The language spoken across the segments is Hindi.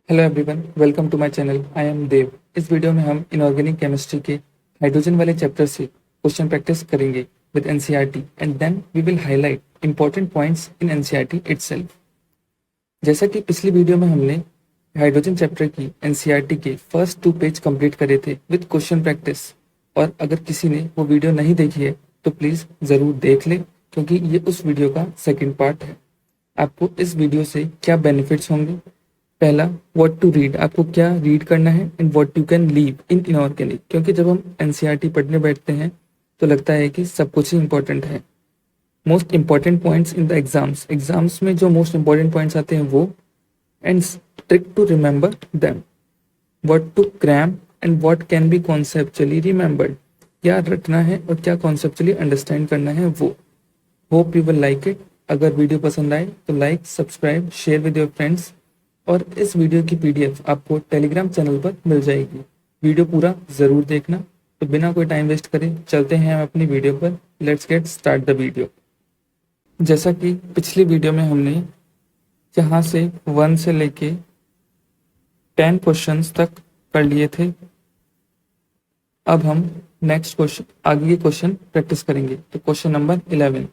Hello everyone, welcome to my channel. I am Dev. इस वीडियो में हम इनऑर्गेनिक केमिस्ट्री के हाइड्रोजन वाले चैप्टर से क्वेश्चन प्रैक्टिस करेंगे with NCERT and then we will highlight important points in NCERT itself. जैसा कि पिछली वीडियो में हमने हाइड्रोजन चैप्टर की एनसीईआरटी के फर्स्ट 2 पेज कंप्लीट करे थे विद क्वेश्चन प्रैक्टिस, और अगर किसी ने वो वीडियो नहीं देखी है तो प्लीज़ ज़रूर देख ले, क्योंकि ये उस वीडियो का सेकेंड पार्ट है। आपको इस वीडियो से क्या बेनिफिट्स होंगे? पहला, व्हाट टू रीड, आपको क्या रीड करना है, and what you can leave in inorganic. क्योंकि जब हम एनसीईआरटी पढ़ने बैठते हैं तो लगता है कि सब कुछ ही इंपॉर्टेंट है। Most important points in the exams में जो मोस्ट इंपॉर्टेंट पॉइंट्स आते हैं वो, and trick to remember them, what to cram and what can be conceptually remembered. क्या रटना है और क्या कॉन्सेप्चुअली अंडरस्टैंड करना है वो। Hope you will like it. अगर वीडियो पसंद आए तो like, subscribe, share with your friends, और इस वीडियो की पीडीएफ आपको टेलीग्राम चैनल पर मिल जाएगी। वीडियो पूरा जरूर देखना। तो बिना कोई टाइम वेस्ट करे चलते हैं हम अपनी वीडियो पर। Let's get start the video. जैसा कि पिछली वीडियो में हमने यहाँ से 1 से लेके 10 क्वेश्चंस तक कर लिए थे, अब हम नेक्स्ट क्वेश्चन, आगे के क्वेश्चन प्रैक्टिस करेंगे। तो question number 11,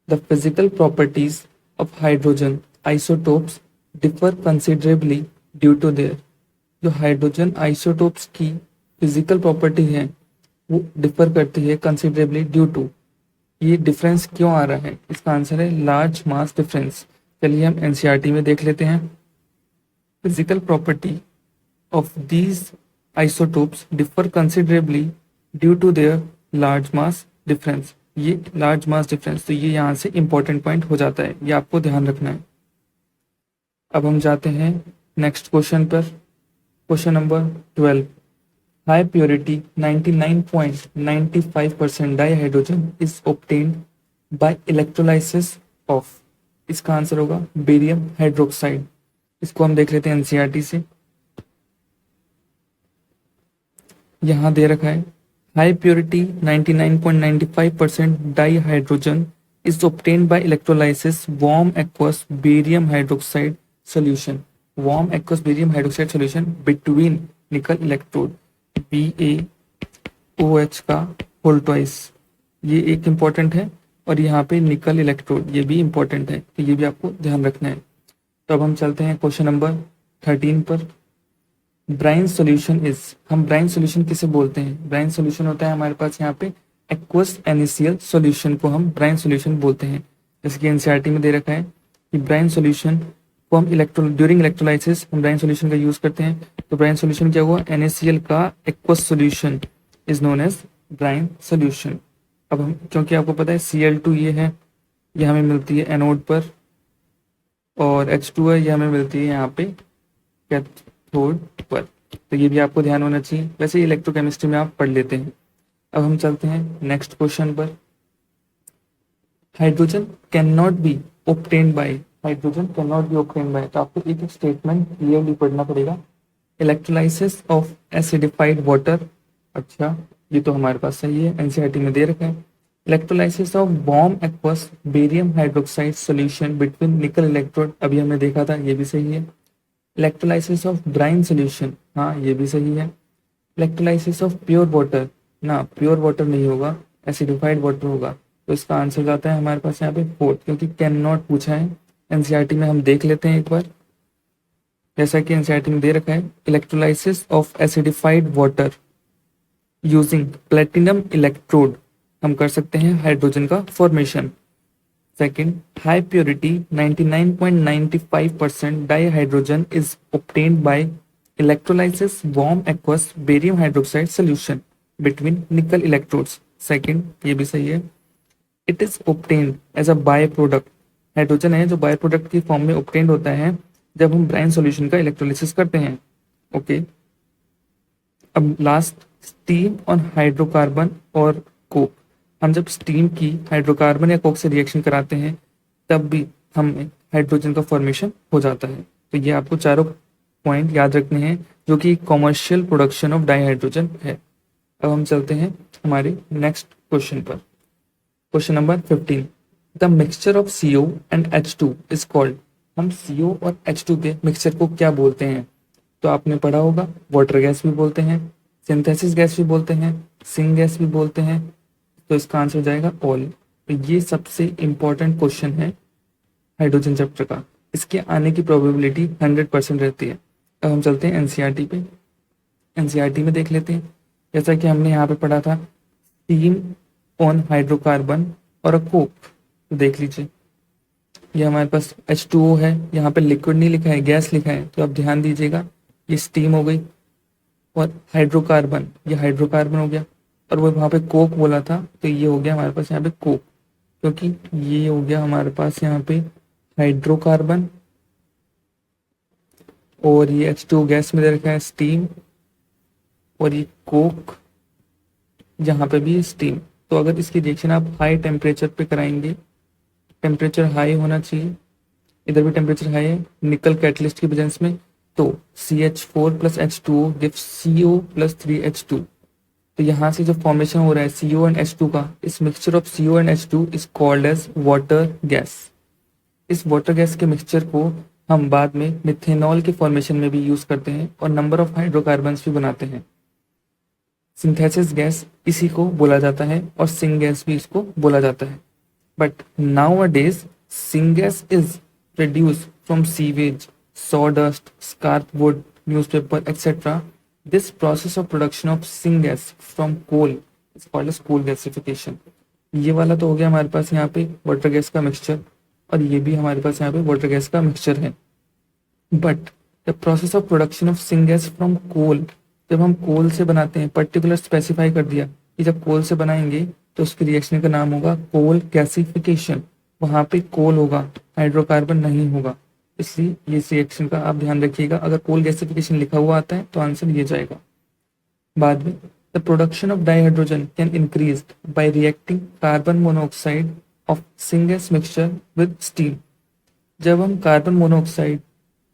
the physical properties of hydrogen isotopes differ considerably due to their. जो हाइड्रोजन आइसोटोप्स की फिजिकल प्रॉपर्टी है वो डिफर करती है कंसिडरेबली ड्यू टू। ये डिफरेंस क्यों आ रहा है? इसका आंसर है लार्ज मास डिफरेंस। चलिए हम एनसीईआरटी में देख लेते हैं। Physical property of these isotopes differ considerably due to their large mass difference. ये लार्ज मास डिफरेंस, तो ये यहाँ से इंपॉर्टेंट पॉइंट हो जाता है, ये आपको ध्यान रखना है। अब हम जाते हैं नेक्स्ट क्वेश्चन पर। Question number 12, high purity 99.95% dihydrogen is obtained by electrolysis of. इसका आंसर होगा बेरियम हाइड्रोक्साइड। इसको हम देख लेते हैं एनसीईआरटी से। यहाँ दे रखा है high purity 99.95% dihydrogen is obtained by electrolysis warm aqueous barium hydroxide solution. Warm aqueous barium hydroxide solution between nickel electrode BaOH का होल ट्वाइस। ये एक इम्पॉर्टेंट है, और यहाँ पे निकल इलेक्ट्रोड ये भी इम्पॉर्टेंट है, तो ये भी आपको ध्यान रखना है। तो अब हम चलते हैं क्वेश्चन नंबर 13 पर। ब्राइन सॉल्यूशन इज, हम ब्राइन सॉल्यूशन किसे बोलते हैं? ब्राइन सॉल्यूशन होता है हमारे पास यहाँ पे एक्वस एनिसियल सॉल्यूशन को हम ब्राइन सॉल्यूशन बोलते हैं। जैसे कि एनसीईआरटी में दे रखा है कि ब्राइन सॉल्यूशन को हम ड्यूरिंग इलेक्ट्रोलाइसिस हम ब्राइन सॉल्यूशन का यूज करते हैं। तो ब्राइन सॉल्यूशन क्या हुआ? NaCl का aqueous solution is known as brine solution. अब हम, क्योंकि आपको पता है Cl2 ये हमें मिलती है एनोड पर, और H2 है ये हमें मिलती है यहाँ पे कैथोड पर, तो ये भी आपको ध्यान होना चाहिए। वैसे इलेक्ट्रोकेमिस्ट्री में आप पढ़ लेते हैं। अब हम चलते हैं नेक्स्ट क्वेश्चन पर। Hydrogen can not be obtained by, hydrogen can not be obtained by, तो आपको एक स्टेटमेंट क्लियरली पढ़ना पड़ेगा। इलेक्ट्रोलाइसिस ऑफ एसिडिफाइड वाटर, अच्छा ये तो हमारे पास सही है, एनसीईआरटी में दे रखा है। Electrolysis of warm aqueous barium hydroxide solution between निकल इलेक्ट्रोड, अभी हमने देखा था, ये भी सही है। इलेक्ट्रोलाइसिस ऑफ ब्राइन सॉल्यूशन, हाँ ये भी सही है। इलेक्ट्रोलाइसिस ऑफ प्योर वाटर, ना प्योर वाटर नहीं होगा, एसिडिफाइड वाटर होगा, तो इसका आंसर जाता है हमारे पास यहाँ पे 4, क्योंकि कैन नॉट पूछा है। एनसीईआरटी में हम देख लेते हैं एक बार, जैसा कि एनसीईआरटी में दे रखा है electrolysis of acidified water using platinum electrode, हम कर सकते हैं हाइड्रोजन का formation. Second, high purity 99.95% dihydrogen is obtained by electrolysis warm aqueous barium hydroxide solution between nickel electrodes. Second, ये भी सही है। It is obtained as a by product, hydrogen है जो बाय प्रोडक्ट की फॉर्म में ऑब्टेन्ड होता है जब हम ब्राइन सॉल्यूशन का इलेक्ट्रोलिसिस करते हैं। ओके, अब लास्ट, स्टीम और हाइड्रोकार्बन और कोक, हम जब स्टीम की हाइड्रोकार्बन या कोक से रिएक्शन कराते हैं तब भी हमें हाइड्रोजन का फॉर्मेशन हो जाता है। तो ये आपको चारों पॉइंट याद रखने हैं जो कि कॉमर्शियल प्रोडक्शन ऑफ डाईहाइड्रोजन है। अब हम चलते हैं हमारे नेक्स्ट क्वेश्चन पर। Question number 15, the mixture of CO and H2 is called, हम CO और H2 के मिक्सचर को क्या बोलते हैं? तो आपने पढ़ा होगा, वाटर गैस भी बोलते हैं, सिंथेसिस गैस भी बोलते हैं, सिंक गैस भी बोलते हैं। तो इसका आंसर हो जाएगा ऑल। तो ये सबसे इंपॉर्टेंट क्वेश्चन है हाइड्रोजन चैप्टर का। इसके आने की प्रोबेबिलिटी 100% रहती है। अब हम चलते हैं एनसीईआरटी पे। एनसीईआरटी में देख लेते हैं, जैसा कि हमने यहाँ पे पढ़ा था, स्टीम ऑन हाइड्रोकार्बन और अ कोक। तो देख लीजिए, ये हमारे पास H2O है, यहाँ पे लिक्विड नहीं लिखा है, गैस लिखा है, तो आप ध्यान दीजिएगा, ये स्टीम हो गई। और हाइड्रोकार्बन, ये हाइड्रोकार्बन हो गया। और वो वहाँ पे कोक बोला था, तो ये हो गया हमारे पास यहाँ पे कोक, क्योंकि ये हो गया हमारे पास यहाँ पे हाइड्रोकार्बन, और ये H2O गैस में दे रखा है स्टीम, और ये कोक यहाँ पे भी स्टीम। तो अगर इसकी रिएक्शन आप हाई टेम्परेचर पे कराएंगे, टेम्परेचर हाई होना चाहिए, इधर भी टेम्परेचर हाई है निकल कैटलिस्ट की प्रेजेंस में, तो CH4 plus H2O gives CO plus 3H2। तो यहाँ से जो फॉर्मेशन हो रहा है CO एंड H2 का, इस mixture of CO and H2 is called as water gas. इस वाटर गैस के मिक्सचर को हम बाद में मिथेनॉल के फॉर्मेशन में भी यूज करते हैं और नंबर ऑफ हाइड्रोकार्बन्स भी बनाते हैं। सिंथेसिस गैस इसी को बोला जाता है और सिंक गैस भी इसको बोला जाता है। But nowadays syngas is produced from sewage, sawdust, scarp wood, newspaper, etc. This process of production of syngas from coal is called as coal gasification. ये वाला तो हो गया हमारे पास यहाँ पे वाटर गैस का मिक्सचर, और ये भी हमारे पास यहाँ पे वाटर गैस का मिक्सचर है। But the process of production of syngas from coal, जब हम कोल से बनाते हैं, पर्टिकुलर स्पेसिफाई कर दिया कि जब कोल से बनाएंगे तो उसकी रिएक्शन का नाम होगा कोल गैसिफिकेशन। वहां पे कोल होगा, हाइड्रोकार्बन नहीं होगा, इसलिए ये रिएक्शन का आप ध्यान रखिएगा। अगर कोल गैसिफिकेशन लिखा हुआ आता है तो आंसर ये जाएगा। बाद में the production of dihydrogen can increase by reacting carbon monoxide of syngas mixture with steam. जब हम कार्बन मोनोऑक्साइड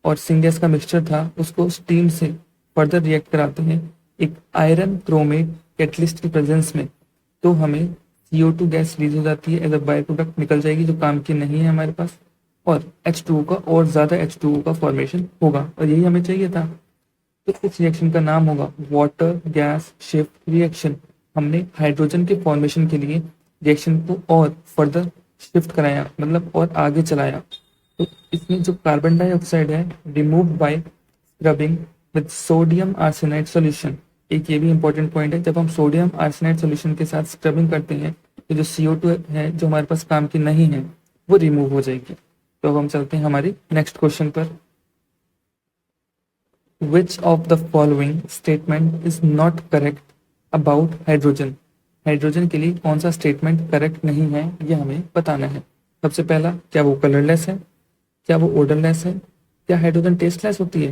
और सिंगेस का मिक्सचर था उसको स्टीम से फर्दर रिएक्ट कराते हैं एक आयरन क्रोमेट कैटलिस्ट की प्रेजेंस में, तो हमें CO2 गैस रिलीज हो जाती है, एज अ बाय प्रोडक्ट निकल जाएगी जो काम की नहीं है हमारे पास, और H2O का और ज्यादा H2O का फॉर्मेशन होगा, और यही हमें चाहिए था। तो इस रिएक्शन का नाम होगा वाटर गैस शिफ्ट रिएक्शन। हमने हाइड्रोजन के फॉर्मेशन के लिए रिएक्शन को और फर्दर शिफ्ट कराया, मतलब और आगे चलाया। तो इसमें जो कार्बन डाइऑक्साइड है remove by scrubbing with sodium arsenide solution. एक ये भी इंपॉर्टेंट पॉइंट है, जब हम सोडियम आर्सेनाइड सॉल्यूशन के साथ स्क्रबिंग करते हैं तो जो CO2 है जो हमारे पास काम की नहीं है वो रिमूव हो जाएगी। तो अब हम चलते हैं हमारी नेक्स्ट क्वेश्चन पर। विच of the following statement is not correct about hydrogen. Hydrogen के लिए कौन सा स्टेटमेंट करेक्ट नहीं है ये हमें बताना है। सबसे पहला, क्या वो कलरलेस है, क्या वो ओडरलेस है, क्या हाइड्रोजन टेस्टलेस होती है,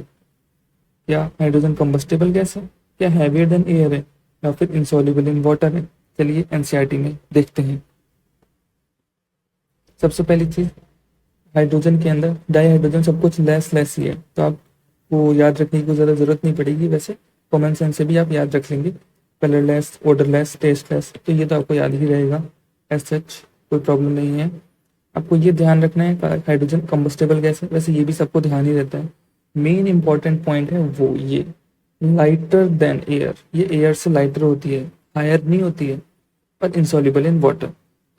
क्या हाइड्रोजन कंबस्टेबल गैस है, क्या हैवियर देन एयर है, या फिर इंसॉल्युबल इन वाटर है। चलिए एनसीईआरटी में देखते हैं। सबसे पहली चीज, हाइड्रोजन के अंदर डाइहाइड्रोजन सब कुछ लेस ही है, तो आपको याद रखने की ज्यादा जरूरत नहीं पड़ेगी। वैसे कॉमन सेंस से भी आप याद रख लेंगे, कलरलेस, ओडरलेस, टेस्टलेस, तो ये तो आपको याद ही रहेगा, एज सच कोई प्रॉब्लम नहीं है। आपको ये ध्यान रखना है हाइड्रोजन कंबस्टेबल गैस है, वैसे ये भी सबको ध्यान ही रहता है। मेन इंपॉर्टेंट पॉइंट है वो ये लाइटर देन एयर, ये एयर से लाइटर होती है, हायर नहीं होती है, पर इंसॉल्युबल इन वाटर।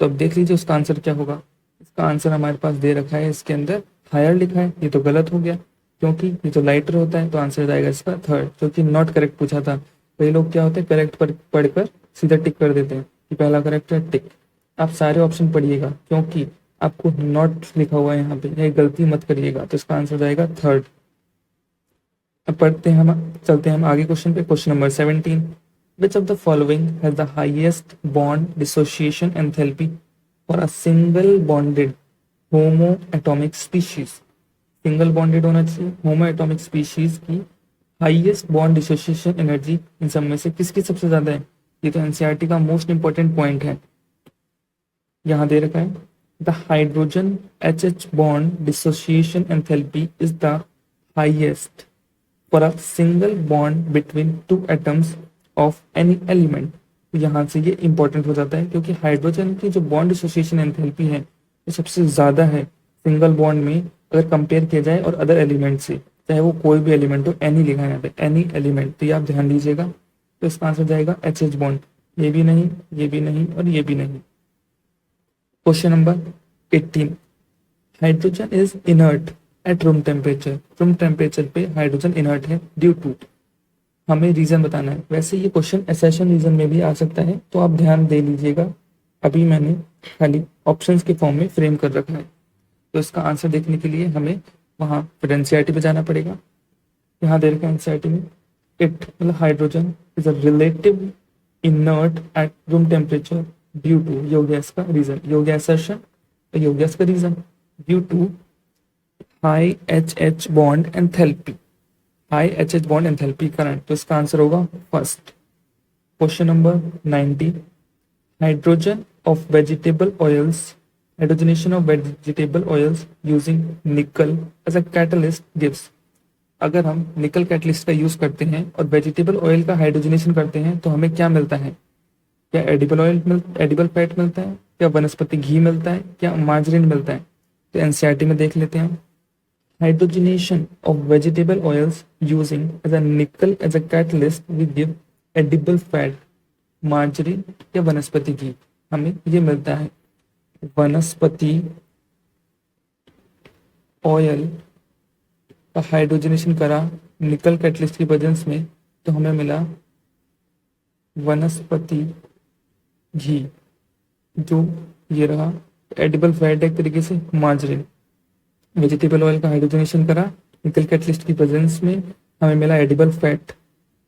तो अब देख लीजिए उसका आंसर क्या होगा। इसका आंसर हमारे पास दे रखा है, इसके अंदर हायर लिखा है, ये तो गलत हो गया क्योंकि ये तो लाइटर होता है, तो आंसर जाएगा इसका थर्ड, जो कि नॉट करेक्ट पूछा था। कई लोग क्या होते हैं करेक्ट पर पढ़कर सीधा टिक कर देते हैं कि पहला करेक्ट है, टिक। आप सारे ऑप्शन पढ़िएगा क्योंकि आपको नॉट लिखा हुआ है यहाँ पे, ये गलती मत करिएगा। तो इसका आंसर जाएगा थर्ड। अब पढ़ते हैं हम, चलते हैं हम आगे क्वेश्चन पे। Question number 17, which of the following has the highest bond dissociation enthalpy for a single bonded homoatomic species। Single bonded होना चाहिए होमोएटॉमिक स्पीशीज की highest bond dissociation energy in सब में से किसकी सबसे ज्यादा है। ये तो एनसीईआरटी का मोस्ट इंपॉर्टेंट पॉइंट है, यहाँ दे रखा है the hydrogen HH bond dissociation enthalpy is the highest for a single bond between two atoms of any element. तो यहाँ से ये इंपॉर्टेंट हो जाता है क्योंकि हाइड्रोजन की जो बॉन्ड डिसोसिएशन एंथैल्पी है वो सबसे ज्यादा है सिंगल बॉन्ड में अगर कंपेयर किया जाए और अदर एलिमेंट से, चाहे वो कोई भी एलिमेंट हो, एनी लिखा है यहाँ पे, एनी एलिमेंट, तो ये आप ध्यान दीजिएगा। तो इसका आंसर जाएगा एच बॉन्ड। ये भी नहीं, ये भी नहीं और ये भी नहीं। Question number 18, hydrogen is inert at room temperature. Room temperature पे हाइड्रोजन इनर्ट है ड्यू टू, हमें रीजन बताना है। वैसे ये क्वेश्चन एसेशन रीजन में भी आ सकता है, तो आप ध्यान दे लीजिएगा। अभी मैंने खाली ऑप्शंस के फॉर्म में फ्रेम कर रखा है। तो इसका आंसर देखने के लिए हमें वहाँ फिर एनसीईआरटी पे जाना पड़ेगा। यहाँ दे रखा है एनसीईआरटी में, इट मतलब hydrogen is a relative inert at room temperature due to, ये हो गया इसका रीजन, ये हो गया असर्शन, तो ये हो गया इसका reason, due to high H bond enthalpy, high H bond enthalpy current. तो इसका आंसर होगा first. Question number 90, hydrogen of vegetable oils, hydrogenation of vegetable oils using nickel as a catalyst gives. अगर हम निकल कैटलिस्ट का यूज करते हैं और वेजिटेबल ऑयल का हाइड्रोजनेशन करते हैं तो हमें क्या मिलता है? क्या एडिबल ऑयल एडिबल फैट मिलता है, क्या वनस्पति घी मिलता है, क्या मार्जरीन मिलता है? तो एनसीईआरटी में देख लेते हैं, hydrogenation of vegetable oils using as a nickel as a catalyst we give edible fat, margarine या वनस्पति घी। हमें ये मिलता है वनस्पति ऑयल का हाइड्रोजनेशन करा निकल कैटलिस्ट की प्रेजेंस में, तो हमें मिला वनस्पति घी, जो ये रहा एडिबल फैट एक तरीके से मार्जरीन। वेजिटेबल ऑयल का हाइड्रोजनेशन करा निकल कैटलिस्ट की प्रेजेंस में, हमें मिला edible fat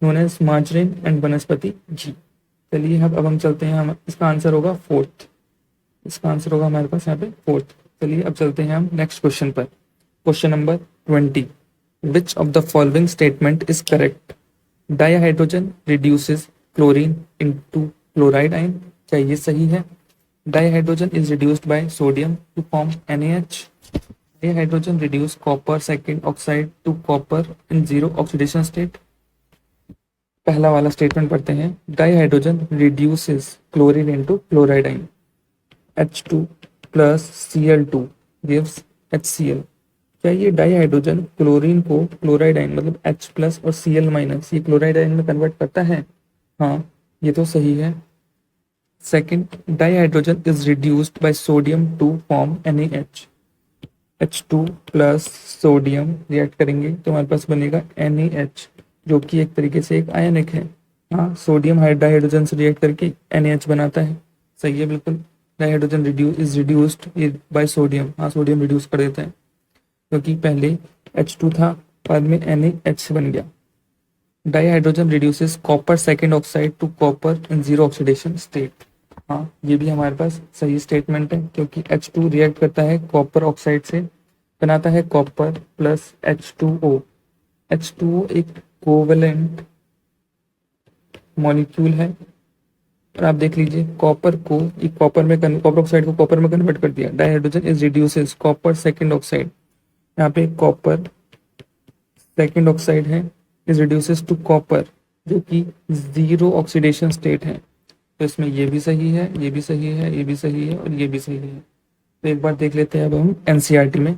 known as margarine and vanaspati ghee. चलिए अब हम चलते हैं, हम इसका आंसर होगा फोर्थ, इसका आंसर होगा हमारे पास यहाँ पे फोर्थ। चलिए अब चलते हैं हम नेक्स्ट क्वेश्चन पर। Question number 20, which of the following statement is correct? Dihydrogen reduces chlorine into chloride ion. क्या ये सही है? Dihydrogen is reduced by sodium to form NaH। Dihydrogen reduce copper second oxide to copper in zero oxidation state. पहला वाला स्टेटमेंट पढ़ते हैं, dihydrogen reduces chlorine into chloride ion, H2 plus Cl2 gives HCl। क्या ये डाइहाइड्रोजन क्लोरीन को क्लोराइड आयन मतलब H प्लस और Cl माइनस ये क्लोराइड आयन में कन्वर्ट करता है? हाँ, ये तो सही है। Second, dihydrogen is reduced by sodium to form NaH। H2 plus sodium react करेंगे तो हमारे पास बनेगा NaH, जो कि एक तरीके से एक आयनिक है। हाँ, सोडियम डाइहाइड्रोजन से रिएक्ट करके NaH बनाता है, सही है बिल्कुल। Dihydrogen is reduced by sodium, हाँ सोडियम रिड्यूस कर देता है, क्योंकि पहले H2 था, बाद में NaH बन गया। Dihydrogen reduces copper second oxide to copper in zero oxidation state. हाँ, ये भी हमारे पास सही स्टेटमेंट है, क्योंकि H2 रिएक्ट करता है कॉपर ऑक्साइड से, बनाता है कॉपर प्लस H2O। H2O एक कोवेलेंट मॉलिक्यूल है, और आप देख लीजिए कॉपर को कॉपर ऑक्साइड को कॉपर में कन्वर्ट कर दिया। Dihydrogen is reduces copper second oxide, यहाँ पे कॉपर सेकेंड ऑक्साइड है, इज रिड्यूसेस टू कॉपर, जो कि जीरो ऑक्सीडेशन स्टेट है। तो इसमें ये भी सही है, ये भी सही है, ये भी सही है और ये भी सही है। तो एक बार देख लेते हैं अब हम एनसीईआरटी में।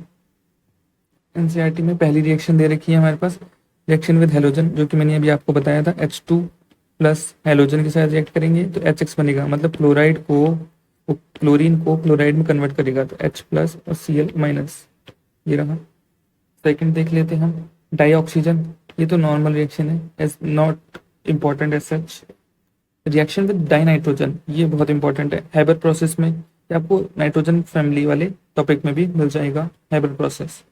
एनसीईआरटी में पहली रिएक्शन दे रखी है हमारे पास, रिएक्शन विद हेलोजन, जो कि मैंने अभी आपको बताया था, H2 प्लस हेलोजन के साथ रिएक्ट करेंगे तो HX बनेगा, मतलब क्लोरीन को क्लोराइड में कन्वर्ट करेगा, तो H प्लस और Cl माइनस, ये रहा। सेकंड देख लेते हैं हम, डाइऑक्सीजन, ये तो नॉर्मल रिएक्शन है, as not important as such. Reaction with dinitrogen, ये बहुत इंपॉर्टेंट है, हैबर प्रोसेस में, ये आपको नाइट्रोजन फैमिली वाले टॉपिक में भी मिल जाएगा, हैबर प्रोसेस।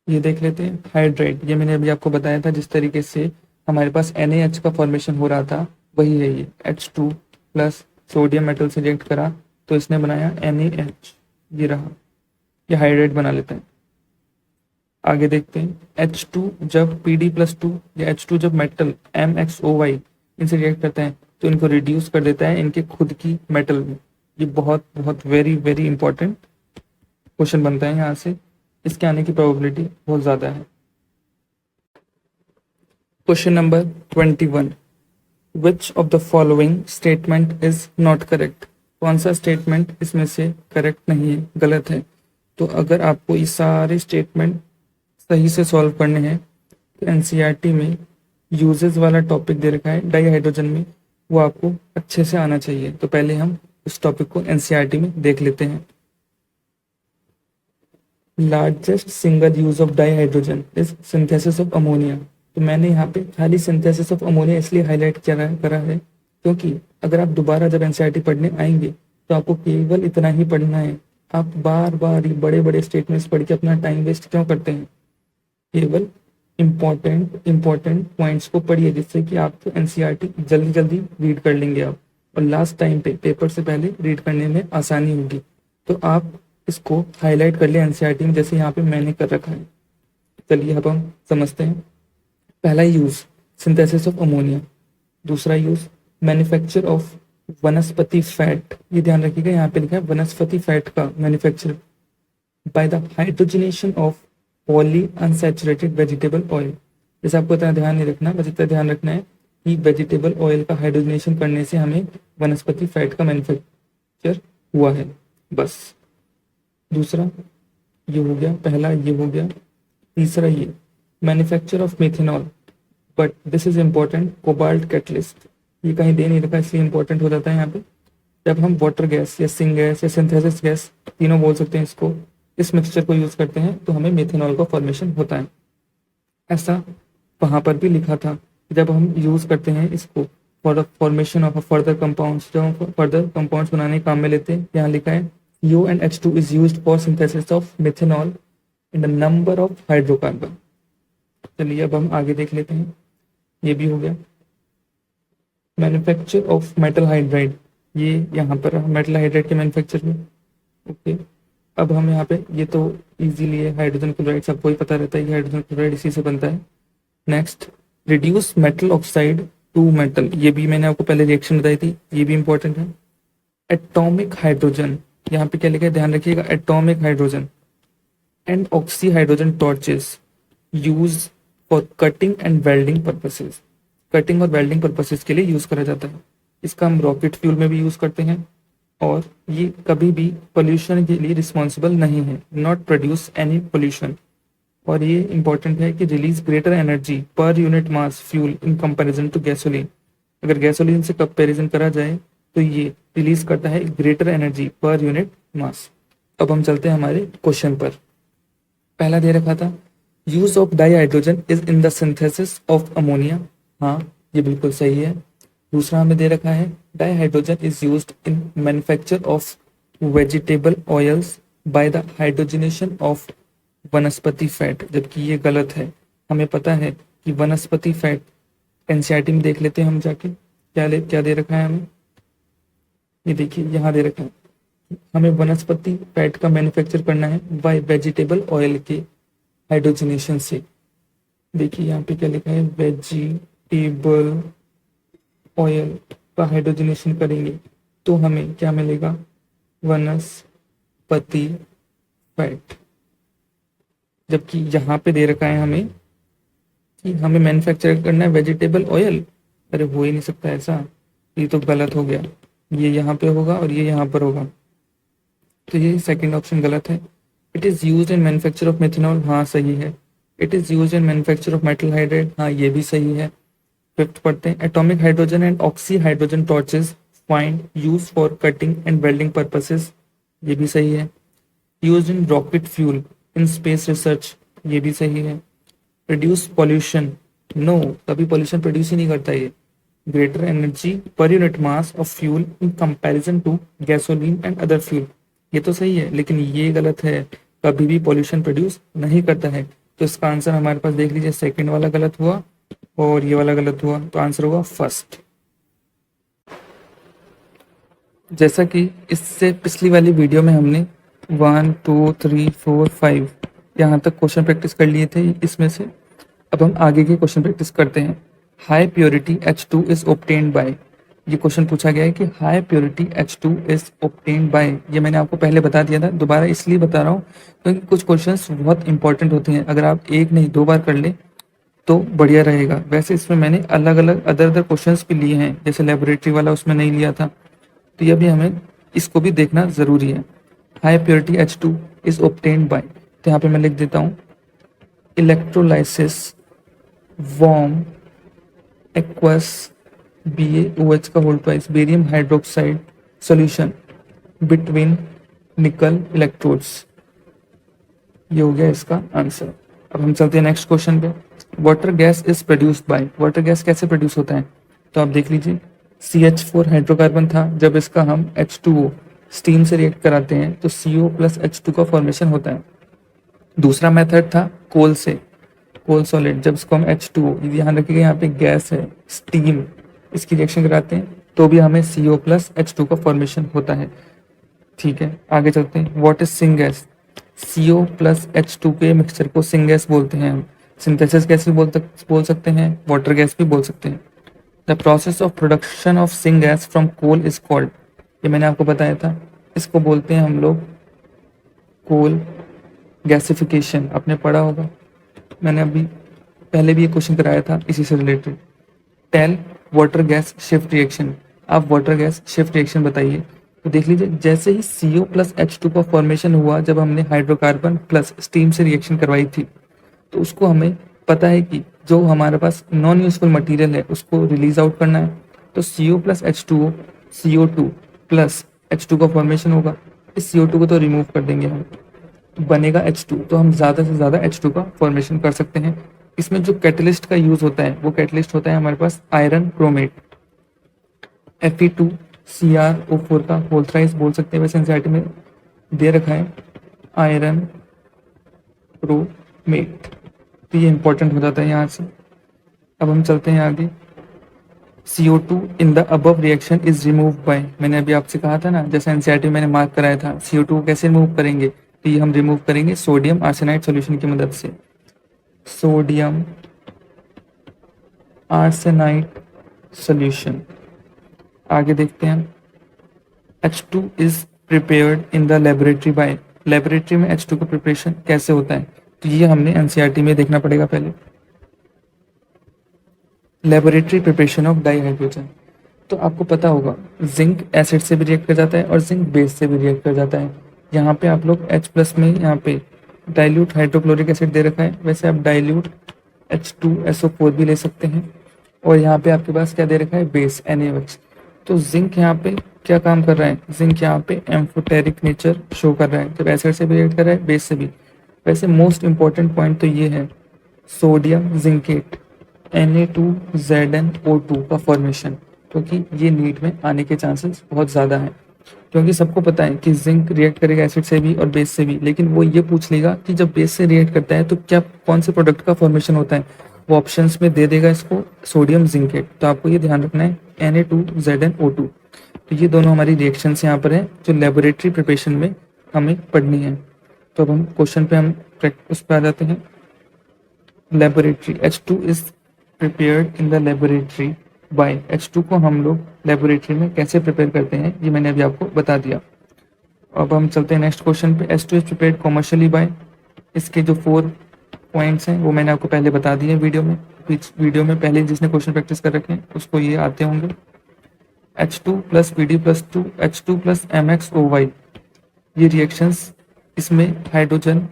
ये देख लेते हैं हाइड्राइड, ये मैंने अभी आपको बताया था, जिस तरीके से हमारे पास NaH का फॉर्मेशन हो रहा था वही है ये। H2 प्लस सोडियम मेटल से रिएक्ट करा तो इसने बनाया NaH, ये रहा, ये हाइड्राइड बना लेते हैं। आगे देखते हैं, H2 जब Pd+2 या H2 जब मेटल MXOY इनसे रिएक्ट करते हैं तो इनको रिड्यूस कर देता है इनके खुद की मेटल में। ये बहुत बहुत वेरी वेरी इंपॉर्टेंट क्वेश्चन बनता है यहाँ से, इसके आने की प्रोबेबिलिटी बहुत ज़्यादा है। Question number 21, which of the following statement is not correct? कौन सा स्टेटमेंट इसमें से करेक्ट नहीं है, गलत है? तो अगर आपको ये सारे स्टेटमेंट सही से सॉल्व करने हैं तो एनसीईआरटी में यूजेस वाला टॉपिक दे रखा है डाईहाइड्रोजन में, वो आपको अच्छे से आना चाहिए। तो पहले हम उस टॉपिक को एनसीईआरटी में देख लेते हैं। Largest single use of dihydrogen is synthesis of ammonia. तो मैंने यहाँ पे खाली सिंथेसिस ऑफ अमोनिया इसलिए हाईलाइट करा है क्योंकि अगर आप दोबारा जब एनसीईआरटी पढ़ने आएंगे तो आपको केवल इतना ही पढ़ना है। आप बार बार ये बड़े बड़े स्टेटमेंट्स पढ़ के अपना टाइम वेस्ट क्यों करते हैं? केवल इम्पोर्टेंट पॉइंट्स को पढ़िए, जिससे कि आप एनसीईआरटी जल्दी जल्दी रीड कर लेंगे आप, और लास्ट टाइम पे पेपर से पहले रीड करने में आसानी होगी। तो आप इसको हाईलाइट कर लिया एनसीईआरटी में, जैसे यहाँ पे मैंने कर रखा है। चलिए अब हम समझते हैं। पहला यूज सिंथेसिस ऑफ अमोनिया, दूसरा यूज मैन्युफैक्चर ऑफ वनस्पति फैट। ये ध्यान रखिएगा, यहाँ पे लिखा है वनस्पति फैट का manufacture by the hydrogenation of poly unsaturated vegetable oil. जैसे आपको इतना ध्यान नहीं रखना, बस इतना ध्यान रखना है कि वेजिटेबल ऑयल का हाइड्रोजनेशन करने से हमें वनस्पति फैट का मैन्युफैक्चर हुआ है, बस। दूसरा ये हो गया, पहला ये हो गया। तीसरा ये manufacture of methanol, but this is important, cobalt catalyst. ये कहीं दे नहीं रखा इसलिए इंपॉर्टेंट हो जाता है यहाँ पे। जब हम वाटर गैस या सिंग गैस या सिंथेसिस गैस, तीनों बोल सकते हैं इसको, इस मिक्सचर को यूज करते हैं तो हमें मेथेनॉल का फॉर्मेशन होता है। ऐसा वहां पर भी लिखा था। जब हम यूज करते हैं इसको for the formation of further compounds, जब हम फर्दर कंपाउंड्स बनाने काम में लेते हैं, यहाँ लिखा है UnH2 is used for synthesis of methanol in a number of hydrocarbon। चलिए अब हम आगे देख लेते हैं। ये भी हो गया। मैन्युफैक्चर ऑफ मेटल हाइड्राइड, ये यहाँ पर मेटल हाइड्राइड के मैन्युफैक्चर में। ओके, अब हम यहाँ पे, ये तो इजीली है, हाइड्रोजन क्लोराइड सबको ही पता रहता है कि हाइड्रोजन क्लोराइड इसी से बनता है। Next, reduce metal oxide to metal, ये भी मैंने आपको पहले रिएक्शन बताई थी, ये भी इंपॉर्टेंट है। एटॉमिक हाइड्रोजन, यहाँ पे क्या लिखा है ध्यान रखिएगा, atomic hydrogen and oxy hydrogen torches use for cutting and welding purposes. Cutting और वेल्डिंग पर्पसेस के लिए यूज करा जाता है। इसका हम रॉकेट फ्यूल में भी यूज करते हैं, और ये कभी भी पोल्यूशन के लिए रिस्पॉन्सिबल नहीं है, नॉट प्रोड्यूस एनी पोल्यूशन। और ये इंपॉर्टेंट है कि release greater energy per unit mass fuel in comparison to gasoline. अगर गैसोलीन से कंपैरिजन करा जाए तो ये रिलीज करता है greater energy per unit mass. अब हम चलते हैं हमारे क्वेश्चन पर। पहला दे रखा था use of dihydrogen is in the synthesis of ammonia. हाँ, ये बिल्कुल सही है। दूसरा हमें दे रखा है dihydrogen is used in manufacture of vegetable oils by the hydrogenation of वनस्पति फैट, जबकि ये गलत है। हमें पता है कि वनस्पति फैट, एनसीईआरटी में देख लेते हैं हम जाके, क्या दे रखा है हमें। ये देखिए यहाँ दे रखा है, हमें वनस्पति फैट का मैन्युफैक्चर करना है बाय वेजिटेबल ऑयल के हाइड्रोजनेशन से। देखिए यहाँ पे क्या लिखा है, वेजिटेबल ऑयल का हाइड्रोजनेशन करेंगे तो हमें क्या मिलेगा, वनस्पति फैट। जबकि यहाँ पे दे रखा है हमें कि हमें मैन्युफैक्चर करना है वेजिटेबल ऑयल। अरे हो ही नहीं सकता ऐसा, ये तो गलत हो गया। ये यहाँ पे होगा और ये यहाँ पर होगा, तो ये सेकंड ऑप्शन गलत है। It is used in manufacture of methanol, हाँ सही है। It is used in manufacture of metal hydride, हाँ ये भी सही है। फिफ्थ पढ़ते हैं, atomic hydrogen and oxy hydrogen torches find use for cutting and welding purposes, ये भी सही है। Used in rocket fuel in space research, ये भी सही है। रिड्यूस पॉल्यूशन, नो, कभी पॉल्यूशन प्रोड्यूस ही नहीं करता ये। Greater energy per unit mass of fuel in comparison to gasoline and other fuel, ये तो सही है, लेकिन ये गलत है, कभी भी पॉल्यूशन प्रोड्यूस नहीं करता है। तो इसका आंसर हमारे पास देख लीजिए, सेकंड वाला गलत हुआ और ये वाला गलत हुआ, तो आंसर होगा फर्स्ट। जैसा कि इससे पिछली वाली वीडियो में हमने 1 2 3 4 5 यहाँ तक क्वेश्चन प्रैक्टिस कर लिए थे इसमें से, अब हम आगे के क्वेश्चन प्रैक्टिस करते हैं। High purity H2 is obtained bye, ये क्वेश्चन पूछा गया है कि high purity H2 is obtained bye. ये मैंने आपको पहले बता दिया था, दोबारा इसलिए बता रहा हूँ क्योंकि कुछ क्वेश्चंस बहुत इंपॉर्टेंट होते हैं। अगर आप एक नहीं 2 बार कर ले तो बढ़िया रहेगा। वैसे इसमें मैंने अलग अलग अदर क्वेश्चंस भी लिए हैं, जैसे लेबोरेटरी वाला उसमें नहीं लिया था, तो ये भी हमें इसको भी देखना जरूरी है। High purity H2 is obtained by, तो यहाँ पे मैं लिख देता हूँ इलेक्ट्रोलाइसिस वार्म एक्वस BaOH का whole twice barium hydroxide solution between nickel electrodes. ये हो गया इसका आंसर। अब हम चलते हैं नेक्स्ट क्वेश्चन पे। Water gas is produced by, water gas कैसे प्रोड्यूस होता है? तो आप देख लीजिए CH4 हाइड्रोकार्बन था, जब इसका हम H2O स्टीम से रिएक्ट कराते हैं तो CO प्लस H2 का फॉर्मेशन होता है। दूसरा मेथड था कोल से, कोल सॉलिड, जब इसको हम H2O, ये ध्यान रखिएगा यहाँ पे गैस है, स्टीम, इसकी रिएक्शन कराते हैं तो भी हमें CO प्लस H2 का फॉर्मेशन होता है। ठीक है, आगे चलते हैं। What is syngas? CO plus H2 के मिक्सचर को सिंगैस बोलते हैं हम। सिंथेसिस गैस भी बोल सकते हैं, वाटर गैस भी बोल सकते हैं। The process of production of syngas from coal is called, ये मैंने आपको बताया था, इसको बोलते हैं हम लोग कोल गैसिफिकेशन। आपने पढ़ा होगा, मैंने अभी पहले भी ये क्वेश्चन कराया था इसी से related. Tell water gas shift reaction, आप वाटर गैस शिफ्ट रिएक्शन बताइए। तो देख लीजिए जैसे ही CO प्लस H2 का फॉर्मेशन हुआ जब हमने हाइड्रोकार्बन प्लस स्टीम से रिएक्शन करवाई थी, तो उसको हमें पता है कि जो हमारे पास नॉन यूजफुल मटेरियल है उसको रिलीज आउट करना है, तो CO plus H2O CO2 plus H2 का फॉर्मेशन होगा। इस CO2 को तो रिमूव कर देंगे हम, तो बनेगा H2, तो हम ज़्यादा से ज़्यादा H2 का फॉर्मेशन कर सकते हैं। इसमें जो कैटलिस्ट का यूज़ होता है वो कैटलिस्ट होता है हमारे पास आयरन क्रोमेट, Fe2CrO4 का होल थ्राइस बोल सकते हैं, वैसे एनसीईआरटी में दे रखा है आयरन क्रोमेट, तो ये इंपॉर्टेंट हो जाता है यहाँ से। अब हम चलते हैं आगे। CO2 in the above reaction is remove by, मैंने अभी आपसे कहा था ना, जैसे एनसीईआरटी में मैंने मार्क कराया था CO2 को कैसे रिमूव करेंगे, तो ये हम रिमूव करेंगे सोडियम आर्सेनाइड सॉल्यूशन की मदद से। Sodium arsenide solution. आगे देखते हैं। H2 is prepared in the laboratory bye, laboratory में H2 का प्रिपरेशन कैसे होता है, तो ये हमने एनसीईआरटी में देखना पड़ेगा पहले। लेबोरेटरी प्रिपरेशन ऑफ डाईहाइड्रोजन, तो आपको पता होगा जिंक एसिड से भी रिएक्ट कर जाता है और जिंक बेस से भी रिएक्ट कर जाता है। यहाँ पे आप लोग H प्लस में यहाँ पे डाइल्यूट हाइड्रोक्लोरिक एसिड दे रखा है, वैसे आप डाइल्यूट H2SO4 भी ले सकते हैं। और यहाँ पे आपके पास क्या दे रखा है, बेस NaOH। तो जिंक यहाँ पे क्या काम कर रहा है, जिंक यहाँ पे एम्फोटेरिक नेचर शो कर रहा है, जब एसिड से भी रिएक्ट कर रहा है बेस से भी। वैसे मोस्ट इंपॉर्टेंट पॉइंट तो ये है सोडियम जिंकेट Na2ZnO2 का फॉर्मेशन, क्योंकि ये नीट में आने के चांसेस बहुत ज़्यादा हैं। क्योंकि सबको पता है कि जिंक रिएक्ट करेगा एसिड से भी और बेस से भी, लेकिन वो ये पूछ लेगा कि जब बेस से रिएक्ट करता है तो क्या कौन से प्रोडक्ट का फॉर्मेशन होता है, वो ऑप्शंस में दे देगा इसको सोडियम जिंकेट। तो आपको ये ध्यान रखना है Na2ZnO2। तो ये दोनों हमारी रिएक्शंस यहाँ पर है जो लेबोरेटरी प्रिपरेशन में हमें पढ़नी है। तो अब हम क्वेश्चन पे हम उस पर आ जाते हैं। Laboratory H2 is prepared in the laboratory bye, H2 को हम लोग लेबोरेटरी में कैसे प्रिपेयर करते हैं ये मैंने अभी आपको बता दिया। अब हम चलते हैं नेक्स्ट क्वेश्चन पे। H2 is prepared commercially bye, इसके जो 4 पॉइंट्स हैं वो मैंने आपको पहले बता दिए वीडियो में पहले जिसने क्वेश्चन प्रैक्टिस कर रखे हैं उसको ये आते होंगे। H2 plus PD+2 H2 plus MXOY, ये रिएक्शंस, इसमें हाइड्रोजन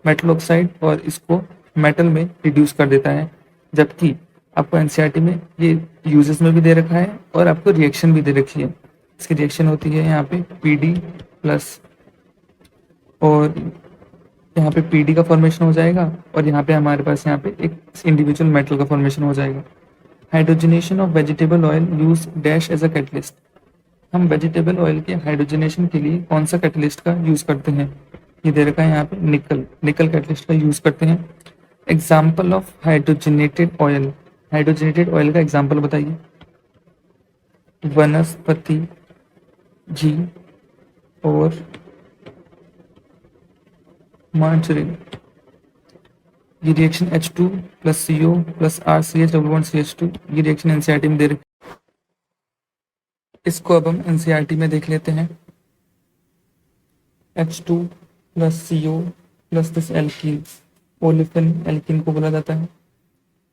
मेटल ऑक्साइड और इसको मेटल में रिड्यूस कर देता है, जबकि आपको एनसीईआरटी में ये यूजेस में भी दे रखा है और आपको रिएक्शन भी दे रखी है। इसकी रिएक्शन होती है यहाँ पे PD प्लस, और यहाँ पे PD का फॉर्मेशन हो जाएगा और यहाँ पे हमारे पास यहाँ पे एक इंडिविजुअल मेटल का फॉर्मेशन हो जाएगा। Hydrogenation of vegetable oil use dash as a catalyst, हम वेजिटेबल ऑयल के हाइड्रोजनेशन के लिए कौन सा कैटलिस्ट का यूज करते हैं, ये दे रखा है यहाँ पे निकल कैटलिस्ट का यूज करते हैं। Example of hydrogenated oil, hydrogenated oil का एग्जाम्पल बताइए। वनस्पति घी और मार्जरीन। ये reaction H2 plus CO plus RCH double bond CH2, ये रिएक्शन एनसीईआरटी में दे रखी। इसको अब हम एनसीईआरटी में देख लेते हैं। H2 plus CO plus this alkene, olefin alkene को बोला जाता है,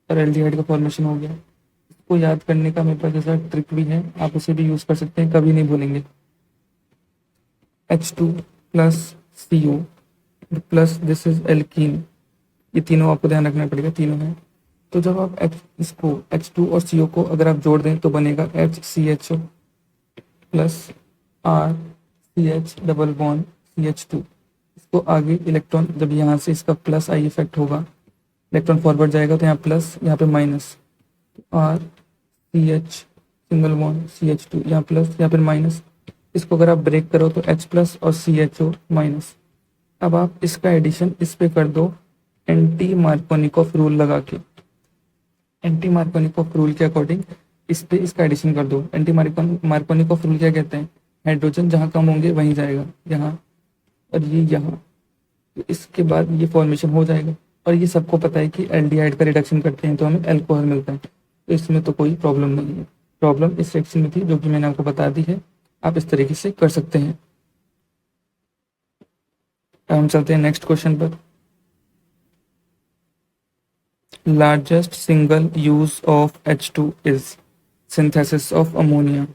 और एल्डिहाइड का फॉर्मेशन हो गया। इसको याद करने का मेरे पास जैसा ट्रिक भी है, आप उसे भी यूज कर सकते हैं, कभी नहीं भूलेंगे। H2 plus CO plus this is alkene. ये तीनों आपको ध्यान रखना पड़ेगा, तीनों हैं। तो जब आप इसको H2 और CO को अगर आप जोड़ दें तो बनेगा HCHO plus RCH double bond CH2। इसको आगे इलेक्ट्रॉन, जब यहाँ से इसका प्लस आई इफेक्ट होगा, इलेक्ट्रॉन फॉरवर्ड जाएगा तो यहाँ प्लस, यहाँ पे minus, RCH single bond CH2, यहाँ प्लस, यहाँ पे माइनस। इसको अगर आप ब्रेक करो तो H प्लस और CHO माइनस। अब आप इसका एडिशन इस पे कर दो एंटी मार्कोनिकॉफ रूल लगा के। एंटी मार्कोनिकॉफ रूल के अकॉर्डिंग इस पे इसका एडिशन कर दो। एंटी मार्कोनिकॉफ रूल क्या कहते हैं? हाइड्रोजन जहाँ कम होंगे वहीं जाएगा, यहाँ और ये यहाँ। तो इसके बाद ये फॉर्मेशन हो जाएगा। और ये सबको पता है कि एल्डिहाइड का रिडक्शन करते हैं तो हमें अल्कोहल मिलता है, तो इसमें तो कोई प्रॉब्लम नहीं है। प्रॉब्लम इस सेक्शन में थी जो कि मैंने आपको बता दी है। आप इस तरीके से कर सकते हैं। अब हम चलते हैं नेक्स्ट क्वेश्चन पर। Largest single use of H2 is synthesis of ammonia.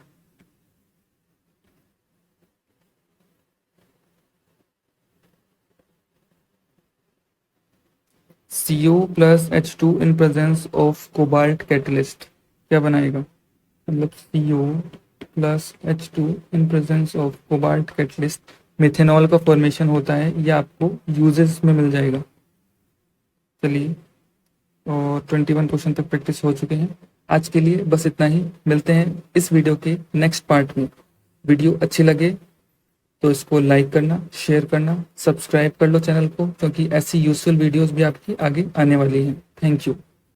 CO plus H2 in presence of cobalt catalyst क्या बनाएगा? मतलब CO plus H2 in presence of cobalt catalyst methanol का फॉर्मेशन होता है। ये आपको यूजेस में मिल जाएगा। चलिए, और 21 क्वेश्चन तक प्रैक्टिस हो चुके हैं। आज के लिए बस इतना ही। मिलते हैं इस वीडियो के नेक्स्ट पार्ट में। वीडियो अच्छी लगे तो इसको लाइक करना, शेयर करना, सब्सक्राइब कर लो चैनल को, क्योंकि ऐसी यूजफुल वीडियोस भी आपकी आगे आने वाली हैं। Thank you.